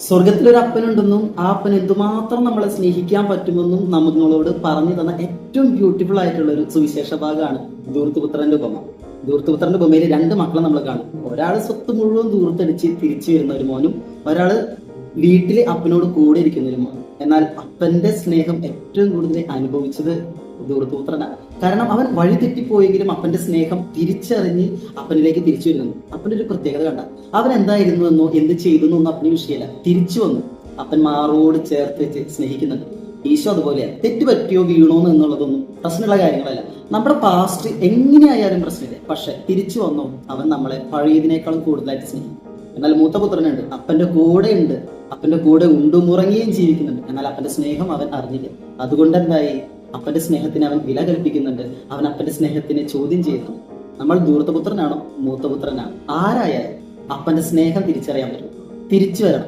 സ്വർഗത്തിലൊരു അപ്പനുണ്ടെന്നും ആ അപ്പൻ എന്തുമാത്രം നമ്മളെ സ്നേഹിക്കാൻ പറ്റുമെന്നും നമ്മളോട് പറഞ്ഞു തന്ന ഏറ്റവും ബ്യൂട്ടിഫുൾ ആയിട്ടുള്ള ഒരു സുവിശേഷ ഭാഗമാണ് ധൂർത്തുപുത്രന്റെ ഉപമ. ധൂർത്തുപുത്രന്റെ ഉപമയിൽ രണ്ട് മക്കളെ നമ്മൾ കാണും. ഒരാള് സ്വത്ത് മുഴുവൻ ധൂർത്തടിച്ച് തിരിച്ചു വരുന്ന ഒരു മോനും, ഒരാള് വീട്ടില് അപ്പനോട് കൂടെ ഇരിക്കുന്ന ഒരു മോനും. എന്നാൽ അപ്പന്റെ സ്നേഹം ഏറ്റവും കൂടുതൽ അനുഭവിച്ചത് ധൂർത്തുപുത്രനാണ്. കാരണം അവൻ വഴി തെറ്റിപ്പോയെങ്കിലും അപ്പന്റെ സ്നേഹം തിരിച്ചറിഞ്ഞ് അപ്പനിലേക്ക് തിരിച്ചു വരുന്നു. അപ്പന്റെ ഒരു പ്രത്യേകത കണ്ട, അവൻ എന്തായിരുന്നു എന്നോ എന്ത് ചെയ്തു എന്നൊന്നും അപ്പന് വിഷയമല്ല. തിരിച്ചു വന്നു, അപ്പൻ മാറോട് ചേർത്ത് വെച്ച് സ്നേഹിക്കുന്നുണ്ട്. ഈശോ അതുപോലെയാണ്. തെറ്റ് പറ്റിയോ വീണോ എന്നുള്ളതൊന്നും പ്രശ്നമുള്ള കാര്യങ്ങളല്ല. നമ്മുടെ പാസ്റ്റ് എങ്ങനെയായാലും പ്രശ്നമില്ല. പക്ഷെ തിരിച്ചു വന്നോ അവൻ നമ്മളെ പഴയതിനേക്കാളും കൂടുതലായിട്ട് സ്നേഹിക്കും. എന്നാൽ മൂത്ത പുത്രനുണ്ട്, അപ്പന്റെ കൂടെ ഉണ്ട്, അപ്പന്റെ കൂടെ ഉണ്ടും ഉറങ്ങിയും ജീവിക്കുന്നുണ്ട്. എന്നാൽ അപ്പന്റെ സ്നേഹം അവൻ അറിഞ്ഞില്ല. അതുകൊണ്ട് എന്തായി? അപ്പന്റെ സ്നേഹത്തിന് അവൻ വില കൽപ്പിക്കുന്നുണ്ട്. അവൻ അപ്പന്റെ സ്നേഹത്തിനെ ചോദ്യം ചെയ്യുന്നു. നമ്മൾ ധൂർത്തപുത്രനാണോ മൂത്തപുത്രനാണോ ആരായാലും അപ്പന്റെ സ്നേഹം തിരിച്ചറിയാൻ പറ്റും. തിരിച്ചു വരണം.